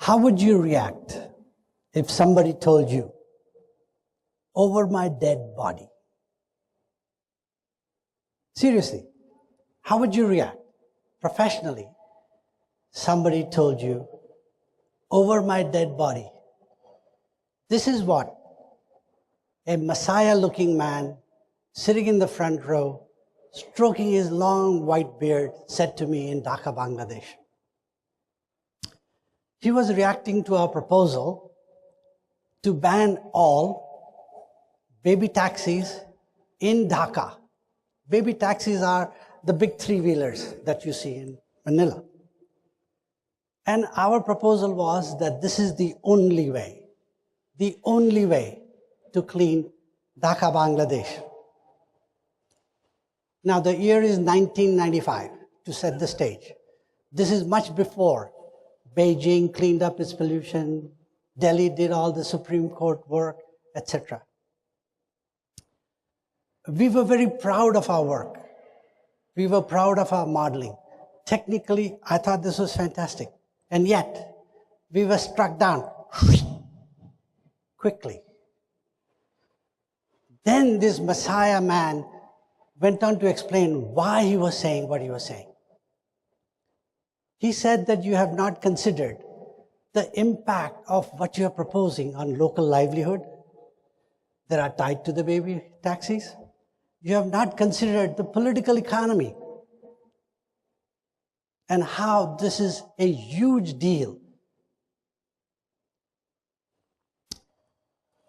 How would you react if somebody told you, over my dead body? Seriously, how would you react? Professionally, somebody told you, over my dead body. This is what a Messiah-looking man sitting in the front row, stroking his long white beard, said to me in Dhaka, Bangladesh. He was reacting to our proposal to ban all baby taxis in Dhaka. Baby taxis are the big three-wheelers that you see in Manila. And our proposal was that this is the only way to clean Dhaka, Bangladesh. Now the year is 1995 to set the stage. This is much before Beijing cleaned up its pollution, Delhi did all the Supreme Court work, etc. We were very proud of our work. We were proud of our modeling. Technically, I thought this was fantastic. And yet, we were struck down quickly. Then this Messiah man went on to explain why he was saying what he was saying. He said that you have not considered the impact of what you are proposing on local livelihood that are tied to the baby taxis. You have not considered the political economy and how this is a huge deal.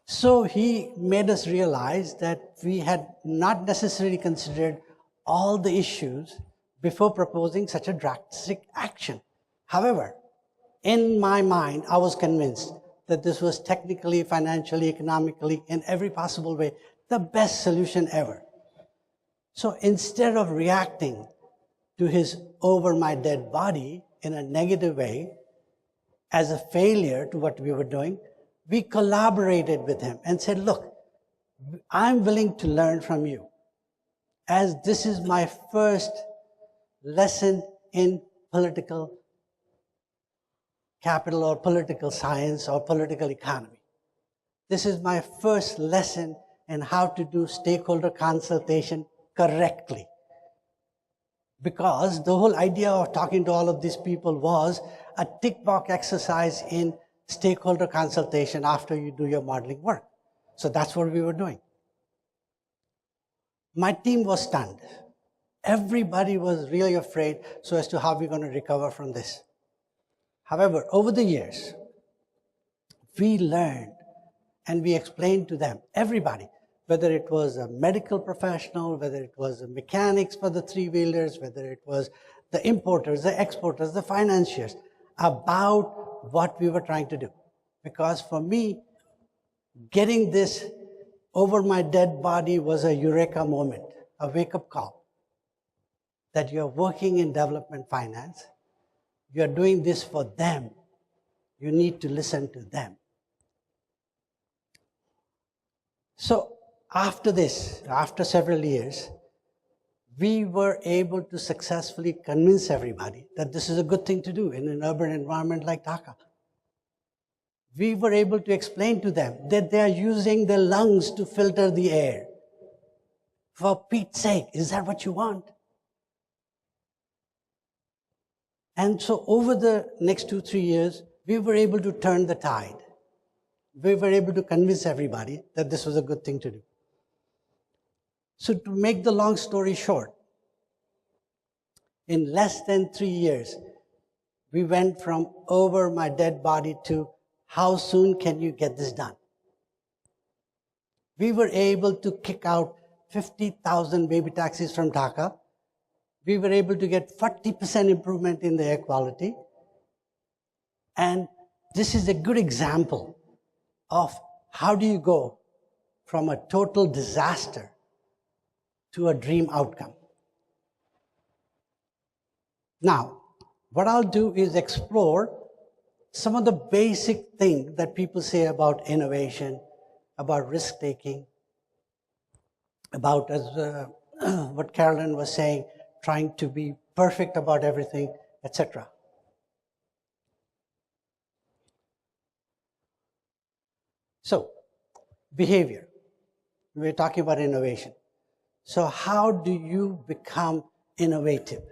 So he made us realize that we had not necessarily considered all the issues before proposing such a drastic action. However, in my mind, I was convinced that this was technically, financially, economically, in every possible way, the best solution ever. So instead of reacting to his over my dead body in a negative way, as a failure to what we were doing, we collaborated with him and said, look, I'm willing to learn from you, as this is my first lesson in political capital or political science or political economy. This is my first lesson in how to do stakeholder consultation correctly. Because the whole idea of talking to all of these people was a tick box exercise in stakeholder consultation after you do your modeling work. So that's what we were doing. My team was stunned. Everybody was really afraid so as to how we're going to recover from this. However, over the years, we learned and we explained to them, everybody, whether it was a medical professional, whether it was the mechanics for the three-wheelers, whether it was the importers, the exporters, the financiers, about what we were trying to do. Because for me, getting this over my dead body was a eureka moment, a wake-up call. That you're working in development finance, you're doing this for them, you need to listen to them. So after this, after several years, we were able to successfully convince everybody that this is a good thing to do in an urban environment like Dhaka. We were able to explain to them that they are using their lungs to filter the air. For Pete's sake, is that what you want? And so over the next 2-3 years, we were able to turn the tide. We were able to convince everybody that this was a good thing to do. So to make the long story short, in less than 3 years, we went from over my dead body to how soon can you get this done? We were able to kick out 50,000 baby taxis from Dhaka. We were able to get 40% improvement in the air quality. And this is a good example of how do you go from a total disaster to a dream outcome. Now, what I'll do is explore some of the basic things that people say about innovation, about risk-taking, about, as what Carolyn was saying, trying to be perfect about everything, etc. So, behavior. We're talking about innovation. So how do you become innovative?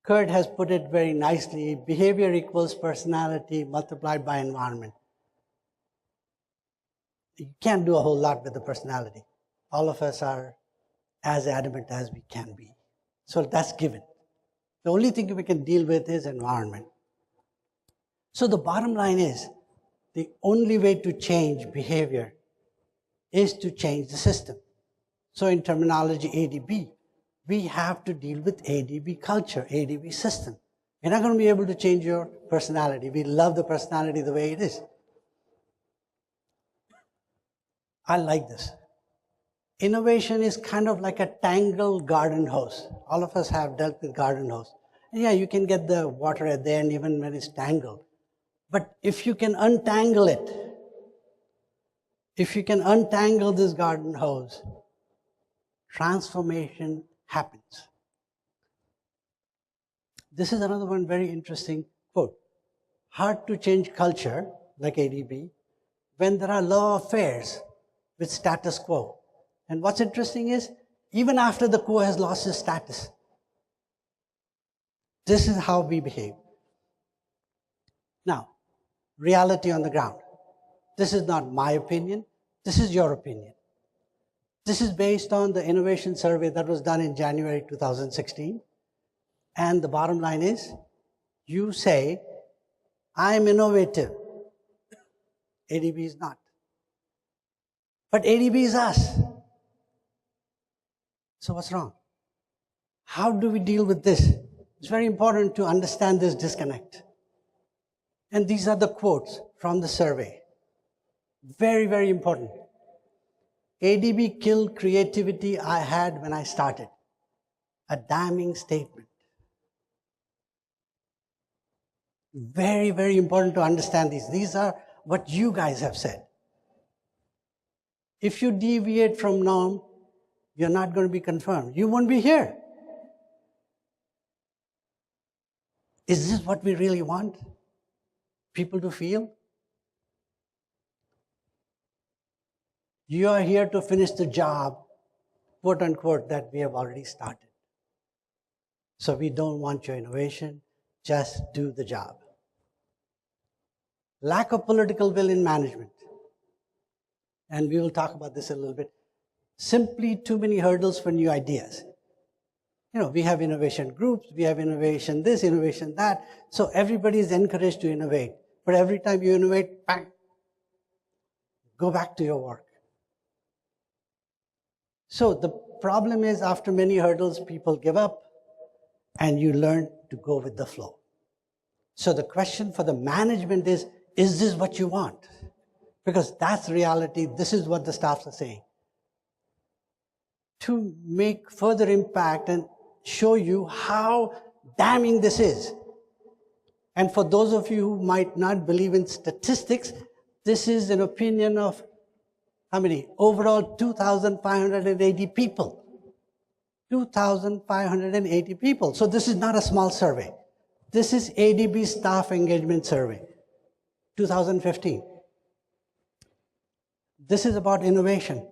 Kurt has put it very nicely. Behavior equals personality multiplied by environment. You can't do a whole lot with the personality. All of us are as adamant as we can be. So that's given. The only thing we can deal with is environment. So the bottom line is, the only way to change behavior is to change the system. So in terminology ADB, we have to deal with ADB culture, ADB system. You're not going to be able to change your personality. We love the personality the way it is. I like this. Innovation is kind of like a tangled garden hose. All of us have dealt with garden hose. And yeah, you can get the water at the end even when it's tangled. But if you can untangle it, if you can untangle this garden hose, transformation happens. This is another one very interesting quote. Hard to change culture, like ADB, when there are love affairs with status quo. And what's interesting is, even after the quo has lost its status, this is how we behave. Now, reality on the ground. This is not my opinion. This is your opinion. This is based on the innovation survey that was done in January 2016. And the bottom line is, you say, I'm innovative. ADB is not. But ADB is us. So what's wrong? How do we deal with this? It's very important to understand this disconnect. And these are the quotes from the survey. Very, very important. ADB killed creativity I had when I started. A damning statement. Very, very important to understand these. These are what you guys have said. If you deviate from norm, you're not going to be confirmed. You won't be here. Is this what we really want? People to feel? You are here to finish the job, quote unquote, that we have already started. So we don't want your innovation, just do the job. Lack of political will in management. And we will talk about this a little bit. Simply too many hurdles for new ideas. We have innovation groups, we have innovation this, innovation that. So everybody is encouraged to innovate. But every time you innovate, bang, go back to your work. So the problem is, after many hurdles, people give up, and you learn to go with the flow. So the question for the management is this what you want? Because that's reality. This is what the staffs are saying. To make further impact and show you how damning this is. And for those of you who might not believe in statistics, this is an opinion of how many? Overall 2,580 people. 2,580 people. So this is not a small survey. This is ADB Staff Engagement Survey, 2015. This is about innovation.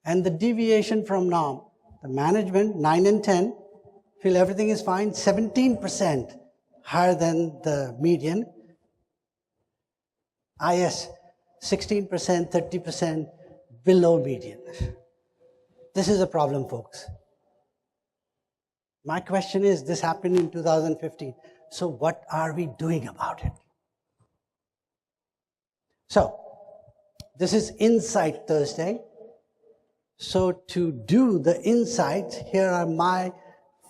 And the deviation from norm, the management, 9 and 10, feel everything is fine, 17% higher than the median. IS, 16%, 30% below median. This is a problem, folks. My question is, this happened in 2015. So what are we doing about it? So, this is Insight Thursday. So to do the insights, here are my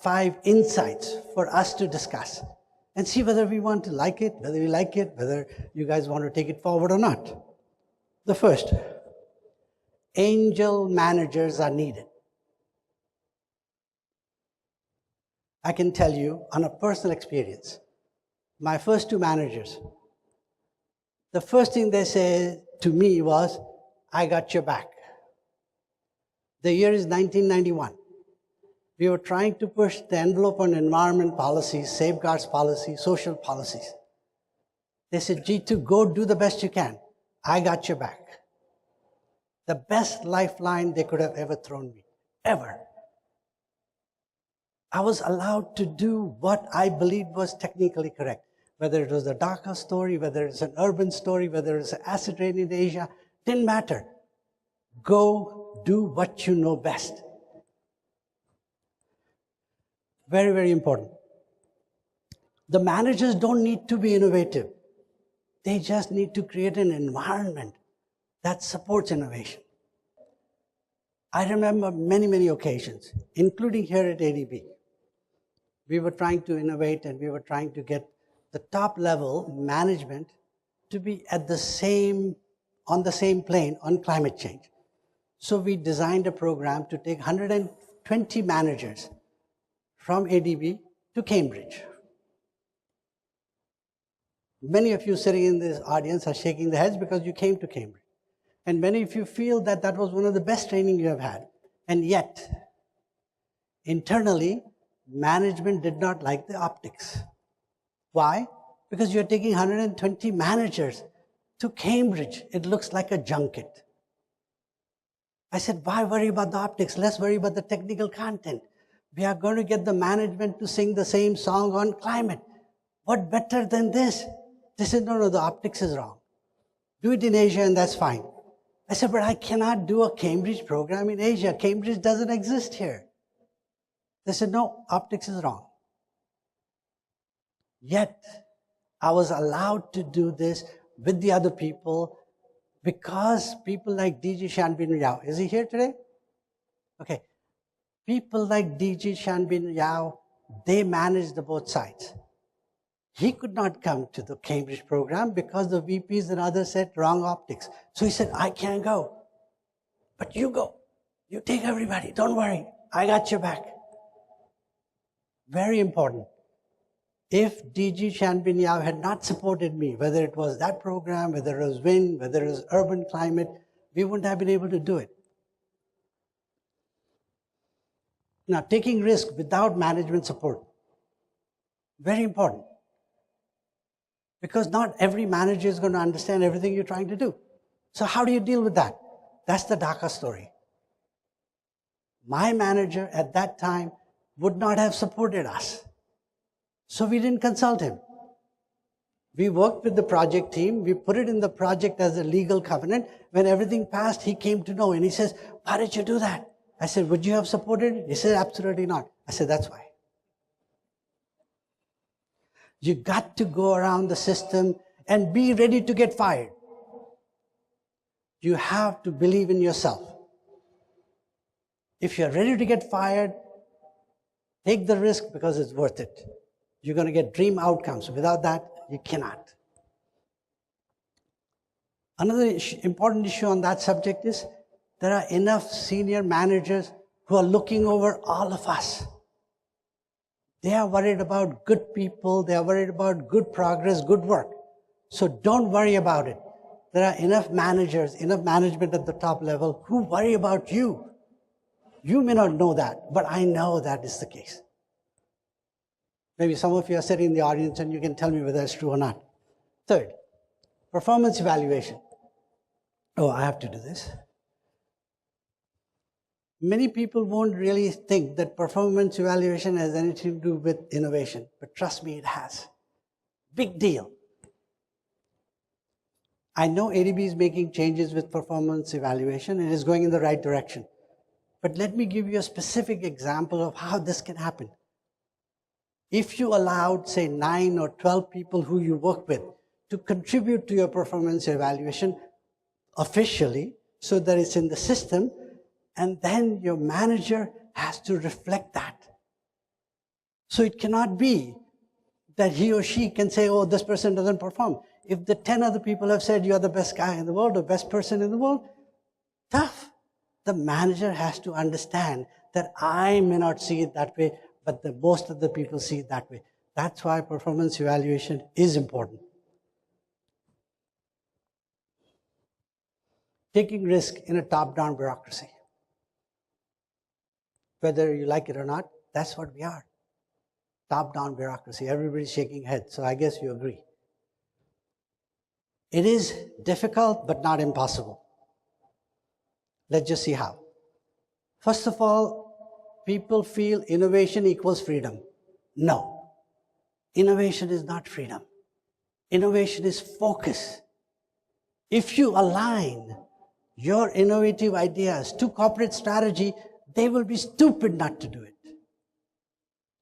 5 insights for us to discuss and see whether we want to like it, whether we like it, whether you guys want to take it forward or not. The first, angel managers are needed. I can tell you on a personal experience, my first 2 managers, the first thing they said to me was, I got your back. The year is 1991. We were trying to push the envelope on environment policies, safeguards policies, social policies. They said, G2, go do the best you can. I got your back. The best lifeline they could have ever thrown me, ever. I was allowed to do what I believed was technically correct. Whether it was a Dhaka story, whether it's an urban story, whether it's an acid rain in Asia, didn't matter. Go do what you know best. Very, very important. The managers don't need to be innovative. They just need to create an environment that supports innovation. I remember many, many occasions, including here at ADB. We were trying to innovate and we were trying to get the top level management to be on the same plane on climate change. So we designed a program to take 120 managers from ADB to Cambridge. Many of you sitting in this audience are shaking their heads because you came to Cambridge. And many of you feel that that was one of the best training you have had. And yet, internally, management did not like the optics. Why? Because you're taking 120 managers to Cambridge. It looks like a junket. I said, why worry about the optics? Let's worry about the technical content. We are going to get the management to sing the same song on climate. What better than this? They said, no, the optics is wrong. Do it in Asia and that's fine. I said, but I cannot do a Cambridge program in Asia. Cambridge doesn't exist here. They said, no, optics is wrong. Yet, I was allowed to do this with the other people because people like DG Shanbin Yao, is he here today? Okay. People like DG Shanbin Yao, they manage the both sides. He could not come to the Cambridge program because the VPs and others said wrong optics. So he said, I can't go. But you go. You take everybody. Don't worry. I got your back. Very important. If DG Shanbin Yao had not supported me, whether it was that program, whether it was wind, whether it was urban climate, we wouldn't have been able to do it. Now, taking risk without management support. Very important. Because not every manager is going to understand everything you're trying to do. So how do you deal with that? That's the Dhaka story. My manager at that time would not have supported us. So we didn't consult him. We worked with the project team. We put it in the project as a legal covenant. When everything passed, he came to know and he says, why did you do that? I said, would you have supported it? He said, absolutely not. I said, that's why. You got to go around the system and be ready to get fired. You have to believe in yourself. If you're ready to get fired, take the risk because it's worth it. You're going to get dream outcomes. Without that, you cannot. Another important issue on that subject is there are enough senior managers who are looking over all of us. They are worried about good people. They are worried about good progress, good work. So don't worry about it. There are enough managers, enough management at the top level who worry about you. You may not know that, but I know that is the case. Maybe some of you are sitting in the audience and you can tell me whether it's true or not. Third, performance evaluation. Oh, I have to do this. Many people won't really think that performance evaluation has anything to do with innovation, but trust me, it has. Big deal. I know ADB is making changes with performance evaluation and is going in the right direction. But let me give you a specific example of how this can happen. If you allowed, say, 9 or 12 people who you work with to contribute to your performance evaluation officially, so that it's in the system, and then your manager has to reflect that. So it cannot be that he or she can say, oh, this person doesn't perform. If the 10 other people have said you're the best guy in the world or best person in the world, tough. The manager has to understand that I may not see it that way, but most of the people see it that way. That's why performance evaluation is important. Taking risk in a top-down bureaucracy. Whether you like it or not, that's what we are. Top-down bureaucracy. Everybody's shaking heads, so I guess you agree. It is difficult, but not impossible. Let's just see how. First of all, people feel innovation equals freedom. No, innovation is not freedom. Innovation is focus. If you align your innovative ideas to corporate strategy, they will be stupid not to do it.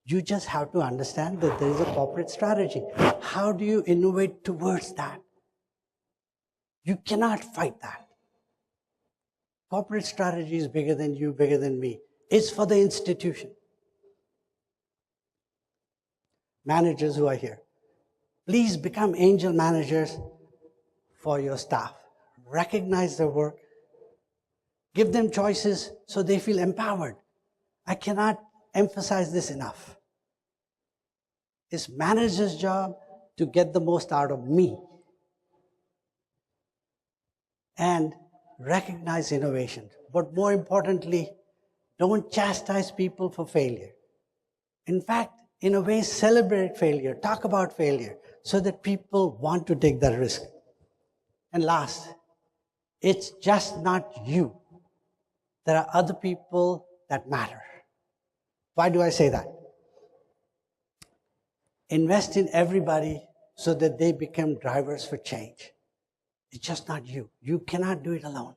You just have to understand that there is a corporate strategy. How do you innovate towards that? You cannot fight that. Corporate strategy is bigger than you, bigger than me. It's for the institution. Managers who are here, please become angel managers for your staff. Recognize their work. Give them choices so they feel empowered. I cannot emphasize this enough. It's manager's job to get the most out of me and recognize innovation. But more importantly, don't chastise people for failure. In fact, in a way, celebrate failure, talk about failure, so that people want to take that risk. And last, it's just not you. There are other people that matter. Why do I say that? Invest in everybody so that they become drivers for change. It's just not you. You cannot do it alone.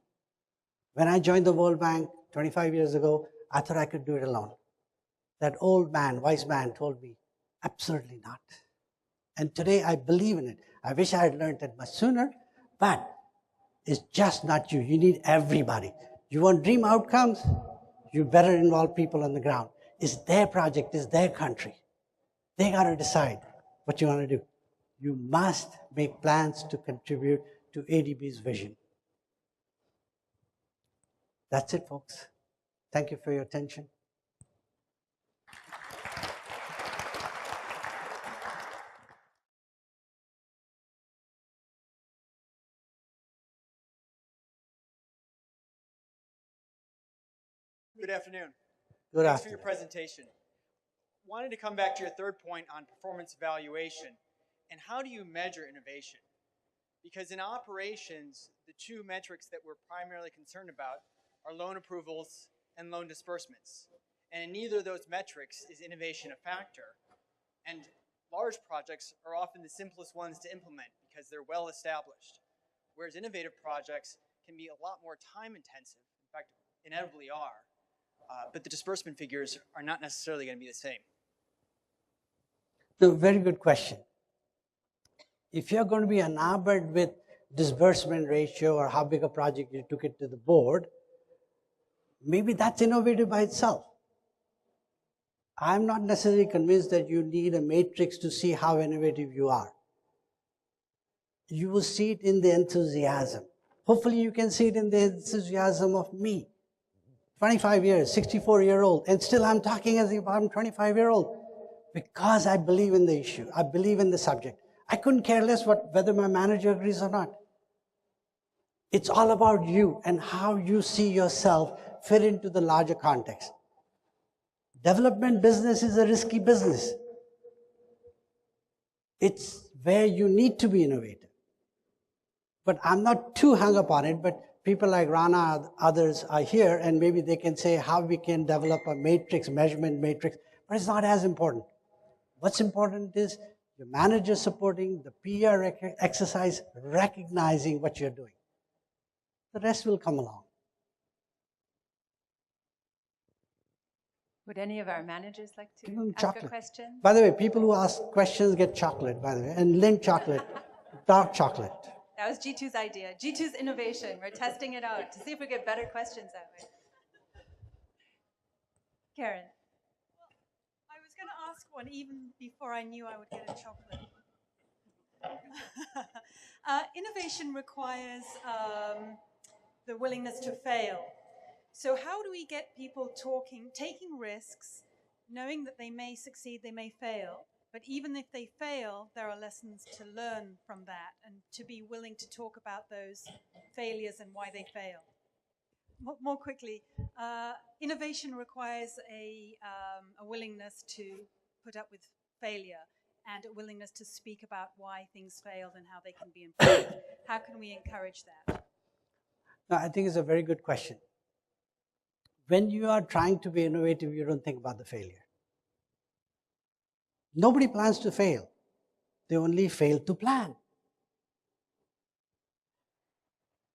When I joined the World Bank 25 years ago, I thought I could do it alone. That old man, wise man, told me, absolutely not. And today I believe in it. I wish I had learned it much sooner, but it's just not you. You need everybody. You want dream outcomes? You better involve people on the ground. It's their project, it's their country. They got to decide what you want to do. You must make plans to contribute to ADB's vision. That's it, folks. Thank you for your attention. Good afternoon. Good Thanks for afternoon. your presentation. Wanted to come back to your third point on performance evaluation and how do you measure innovation? Because in operations, the two metrics that we're primarily concerned about are loan approvals and loan disbursements. And in neither of those metrics is innovation a factor. And large projects are often the simplest ones to implement because they're well established. Whereas innovative projects can be a lot more time intensive, in fact, inevitably are. But the disbursement figures are not necessarily going to be the same. So, very good question. If you're going to be enamored with disbursement ratio or how big a project you took it to the board, maybe that's innovative by itself. I'm not necessarily convinced that you need a matrix to see how innovative you are. You will see it in the enthusiasm. Hopefully you can see it in the enthusiasm of me. 25 years, 64-year-old, and still I'm talking as if I'm 25-year-old because I believe in the issue. I believe in the subject. I couldn't care less whether my manager agrees or not. It's all about you and how you see yourself fit into the larger context. Development business is a risky business. It's where you need to be innovative. But I'm not too hung up on it, but people like Rana, others are here, and maybe they can say how we can develop a matrix, measurement matrix, but it's not as important. What's important is your manager supporting, the PR exercise, recognizing what you're doing. The rest will come along. Would any of our managers like to Give them ask chocolate. a question? By the way, people who ask questions get chocolate, by the way, and Lindt chocolate, dark chocolate. That was G2's idea. G2's innovation. We're testing it out to see if we get better questions that way. Karen. I was going to ask one even before I knew I would get a chocolate. Innovation requires the willingness to fail. So how do we get people talking, taking risks, knowing that they may succeed, they may fail, but even if they fail, there are lessons to learn from that and to be willing to talk about those failures and why they fail? More quickly, innovation requires a willingness to put up with failure. and a willingness to speak about why things failed and how they can be improved. How can we encourage that? No, I think it's a very good question. When you are trying to be innovative, you don't think about the failure. Nobody plans to fail. They only fail to plan.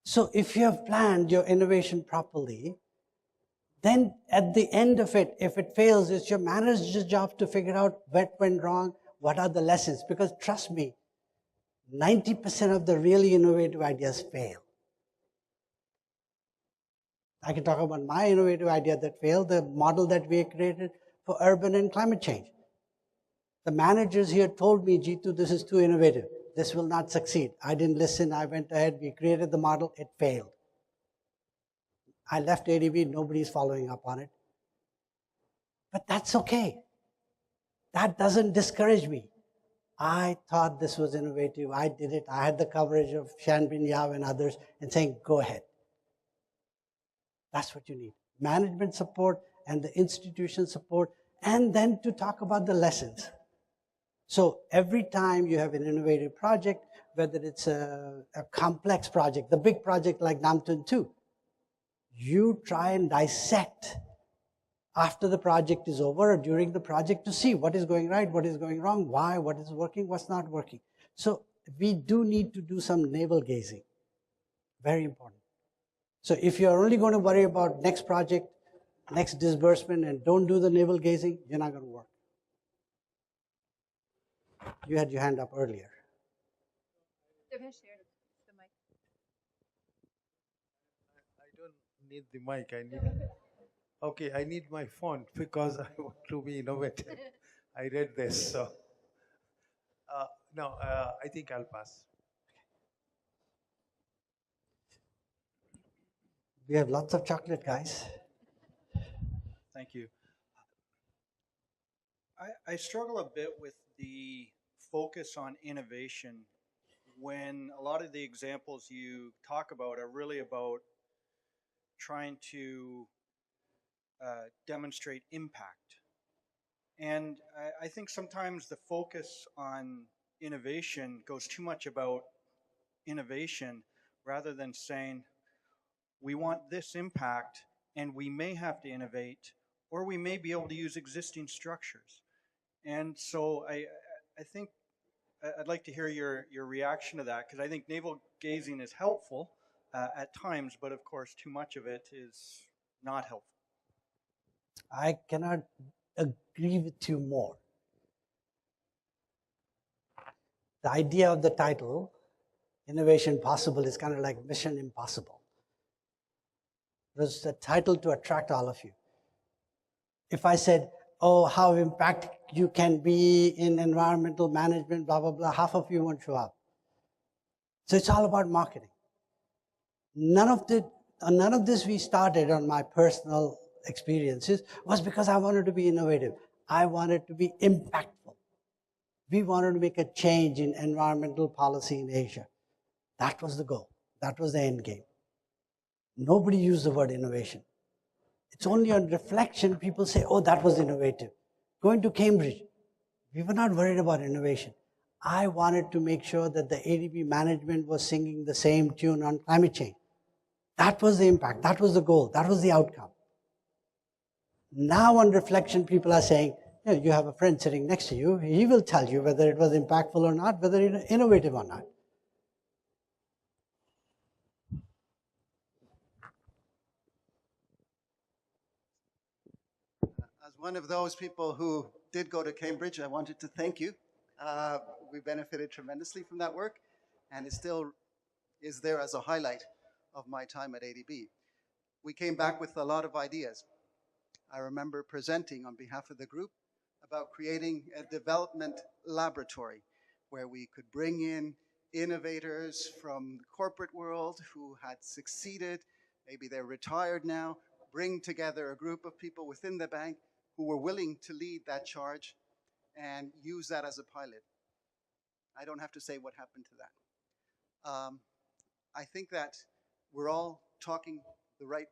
So if you have planned your innovation properly, then at the end of it, if it fails, it's your manager's job to figure out what went wrong, what are the lessons. Because trust me, 90% of the really innovative ideas fail. I can talk about my innovative idea that failed, the model that we created for urban and climate change. The managers here told me, Jitu, this is too innovative. This will not succeed. I didn't listen. I went ahead. We created the model. It failed. I left ADB. Nobody's following up on it. But that's okay. That doesn't discourage me. I thought this was innovative. I did it. I had the coverage of Shan Bin Yao and others and saying, go ahead. That's what you need. Management support and the institution support, and then to talk about the lessons. So every time you have an innovative project, whether it's a complex project, the big project like Namtun 2, you try and dissect after the project is over or during the project to see what is going right, what is going wrong, why, what is working, what's not working. So we do need to do some navel gazing. Very important. So if you're only going to worry about next project, next disbursement, and don't do the navel gazing, you're not going to work. You had your hand up earlier. They're going to share the mic. I don't need the mic. I need my font because I want to be innovative. I read this, so no, I think I'll pass. We have lots of chocolate, guys. Thank you. I struggle a bit with the focus on innovation when a lot of the examples you talk about are really about trying to demonstrate impact. And I think sometimes the focus on innovation goes too much about innovation rather than saying, we want this impact and we may have to innovate, or we may be able to use existing structures. And so I think I'd like to hear your reaction to that, because I think navel gazing is helpful at times, but of course too much of it is not helpful. I cannot agree with you more. The idea of the title, Innovation Possible, is kind of like Mission Impossible. It was the title to attract all of you. If I said, oh, how impact you can be in environmental management, blah, blah, blah, half of you won't show up. So it's all about marketing. None of this we started on my personal experiences was because I wanted to be innovative. I wanted to be impactful. We wanted to make a change in environmental policy in Asia. That was the goal. That was the end game. Nobody used the word innovation. It's only on reflection people say, oh, that was innovative. Going to Cambridge, we were not worried about innovation. I wanted to make sure that the ADB management was singing the same tune on climate change. That was the impact. That was the goal. That was the outcome. Now on reflection, people are saying, you have a friend sitting next to you. He will tell you whether it was impactful or not, whether it was innovative or not. As one of those people who did go to Cambridge, I wanted to thank you. We benefited tremendously from that work, and it still is there as a highlight of my time at ADB. We came back with a lot of ideas. I remember presenting on behalf of the group about creating a development laboratory where we could bring in innovators from the corporate world who had succeeded, maybe they're retired now, bring together a group of people within the bank who were willing to lead that charge and use that as a pilot. I don't have to say what happened to that. I think that we're all talking the right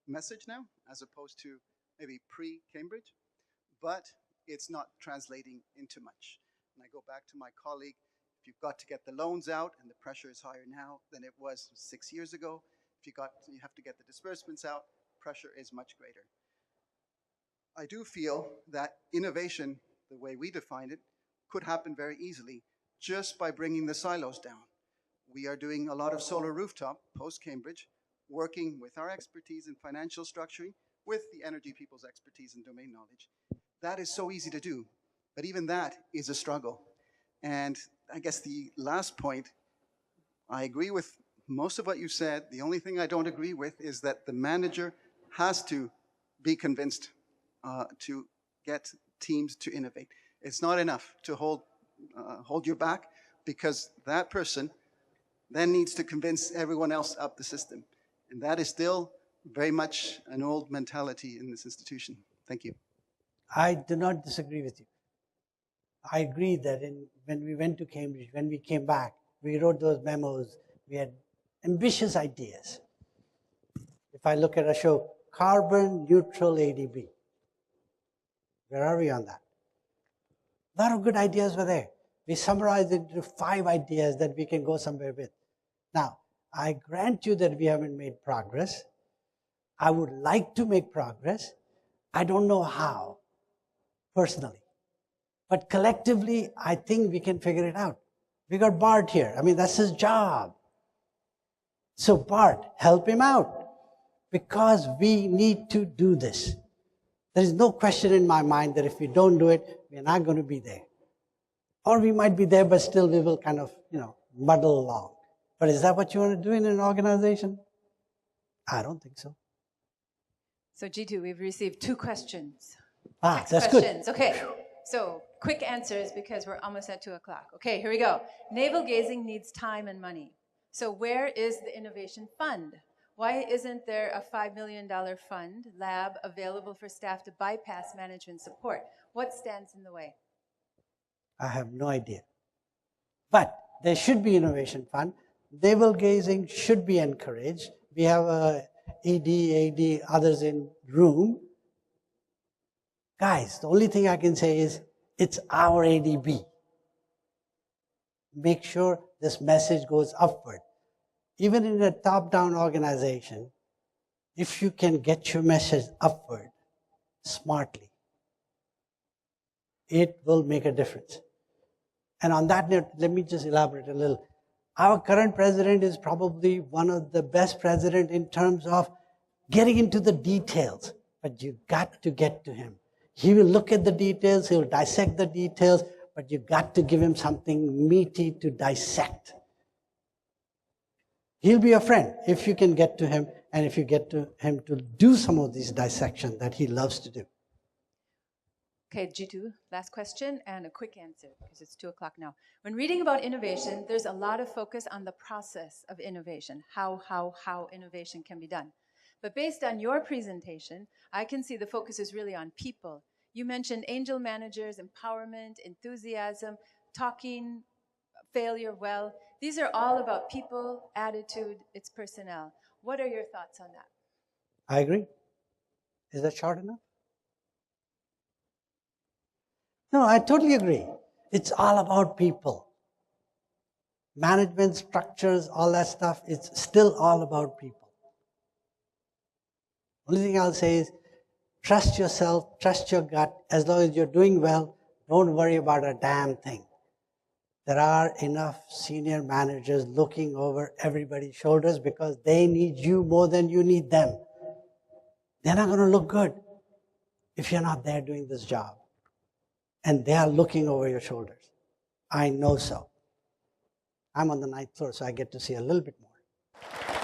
message now, as opposed to maybe pre-Cambridge, but it's not translating into much. And I go back to my colleague, if you've got to get the loans out, and the pressure is higher now than it was 6 years ago, if you have to get the disbursements out, pressure is much greater. I do feel that innovation, the way we define it, could happen very easily just by bringing the silos down. We are doing a lot of solar rooftop post-Cambridge, working with our expertise in financial structuring, with the energy people's expertise in domain knowledge. That is so easy to do, but even that is a struggle. And I guess the last point, I agree with most of what you said. The only thing I don't agree with is that the manager has to be convinced to get teams to innovate. It's not enough to hold your back, because that person then needs to convince everyone else up the system. And that is still very much an old mentality in this institution. Thank you. I do not disagree with you. I agree that when we went to Cambridge, when we came back, we wrote those memos, we had ambitious ideas. If I look at a show, carbon neutral ADB, where are we on that? A lot of good ideas were there. We summarized it into 5 ideas that we can go somewhere with. Now, I grant you that we haven't made progress. I would like to make progress. I don't know how, personally. But collectively, I think we can figure it out. We got Bart here. I mean, that's his job. So Bart, help him out. Because we need to do this. There is no question in my mind that if we don't do it, we're not going to be there. Or we might be there, but still we will kind of, muddle along. But is that what you want to do in an organization? I don't think so. So Jitu, we've received 2 questions. That's questions. good. Okay, so quick answers because we're almost at 2 o'clock. Okay, here we go. Navel gazing needs time and money. So where is the innovation fund? Why isn't there a $5 million fund lab available for staff to bypass management support? What stands in the way? I have no idea. But there should be innovation fund. Navel gazing should be encouraged. We have AD, others in room. Guys, the only thing I can say is it's our ADB. Make sure this message goes upward. Even in a top-down organization, if you can get your message upward smartly, it will make a difference. And on that note, let me just elaborate a little. Our current president is probably one of the best presidents in terms of getting into the details, but you got to get to him. He will look at the details, he'll dissect the details, but you got to give him something meaty to dissect. He'll be a friend if you can get to him, and if you get to him to do some of these dissection that he loves to do. Okay, Jitu, last question and a quick answer because it's 2 o'clock now. When reading about innovation, there's a lot of focus on the process of innovation, how innovation can be done. But based on your presentation, I can see the focus is really on people. You mentioned angel managers, empowerment, enthusiasm, talking failure well. These are all about people, attitude, it's personnel. What are your thoughts on that? I agree. Is that short enough? No, I totally agree. It's all about people. Management structures, all that stuff, it's still all about people. Only thing I'll say is, trust yourself, trust your gut. As long as you're doing well, don't worry about a damn thing. There are enough senior managers looking over everybody's shoulders because they need you more than you need them. They're not going to look good if you're not there doing this job. And they are looking over your shoulders. I know so. I'm on the 9th floor, so I get to see a little bit more.